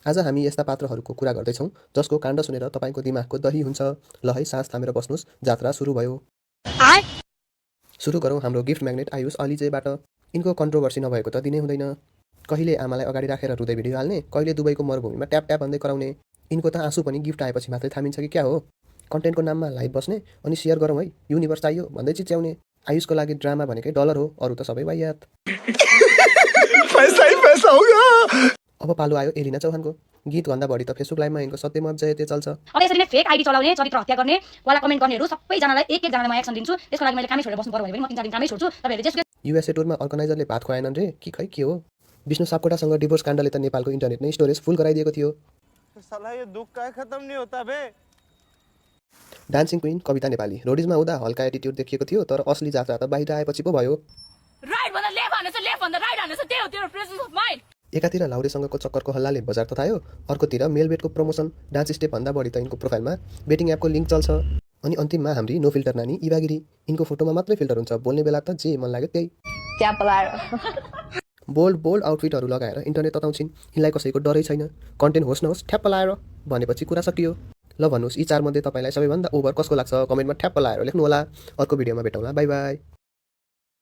आज हामी यस्ता पात्रहरूको कुरा गर्दैछौँ जसको काण्ड सुनेर तपाईँको दिमागको दही हुन्छ। ल है सास थामेर बस्नुहोस्, जात्रा सुरु भयो। सुरु गरौँ हाम्रो गिफ्ट म्याग्नेट आयुष अलिजेबाट। यिनको कन्ट्रोभर्सी नभएको त दिनै हुँदैन। कहिले आमालाई अगाडि राखेर रुँदै भिडियो हाल्ने, कहिले दुबईको मरुभूमिमा ट्याप ट्याप भन्दै कराउने। यिनको त आँसु पनि गिफ्ट आएपछि मात्रै थामिन्छ कि क्या हो। कन्टेन्टको नाममा लाइभ बस्ने अनि सेयर गरौँ है, युनिभर्स चाहियो भन्दै चिच्याउने। आयुषको लागि ड्रामा भनेकै डलर हो, अरू त सबै वाहियात। पैसा ही पैसा होगा। अब पालो आयो एलिना चौहानको। गीतभन्दा बढी त फेसबुक लाइभमा यिनको सत्यमत जयते चल्छ। अब यसरी नै फेक आइडी चलाउने, चरित्र हत्या गर्ने, वाला कमेन्ट गर्नेहरू सबैजनालाई एक एकजनालाई म एक्सन दिन्छु। त्यसको लागि मैले कामै छोडेर बस्नु पर्यो भने पनि म 3-4 दिन कामै छोड्छु। तपाईहरुले जेसुकै युएसए टुरमा अर्गनाइजरले भात खुवाएनन् रे कि खै के हो। विष्णु सापकोटासँग डिभोर्स काण्डले त नेपालको इन्टरनेट नै स्टोरेज फुल गराइदिएको थियो। साला ये दुख का खत्म नहीं होता बे। डान्सिङ क्विन कविता नेपाली रोडिजमा हुँदा हल्का एटिट्युड देखिएको थियो, तर असली जात्रा त बाहिर आएपछि पो भयो। राइट भन्दा लेफ्ट हान्नु छ, लेफ्ट भन्दा राइट हान्नु छ, त्यो तेरो प्रेजेन्स अफ माइन्ड। एकातिर लाउरेसँगको चक्करको हल्लाले बजार ततायो, अर्कोतिर मेलबेटको प्रमोसन, डान्स स्टेप भन्दा बढी त यिनको प्रोफाइलमा बेटिङ एपको लिङ्क चल्छ। अनि अन्तिममा हाम्री नो फिल्टर नानी इभागिरी। यिनको फोटोमा मात्रै फिल्टर हुन्छ, बोल्ने बेला त जे मन लाग्यो त्यही। बोल्ड आउटफिटहरू लगाएर इन्टरनेट तताउँछिन्। यिनलाई कसैको डरै छैन। कन्टेन्ट होस् नहोस् ठ्याप्प लाएर भनेपछि कुरा सकियो। ल भन्नुहोस्, यी चारमध्ये तपाईँलाई सबैभन्दा ओभर कसको लाग्छ? कमेन्टमा ठ्याप्प लाएर लेख्नु होला। अर्को भिडियोमा भेटौँला, बाई बाई।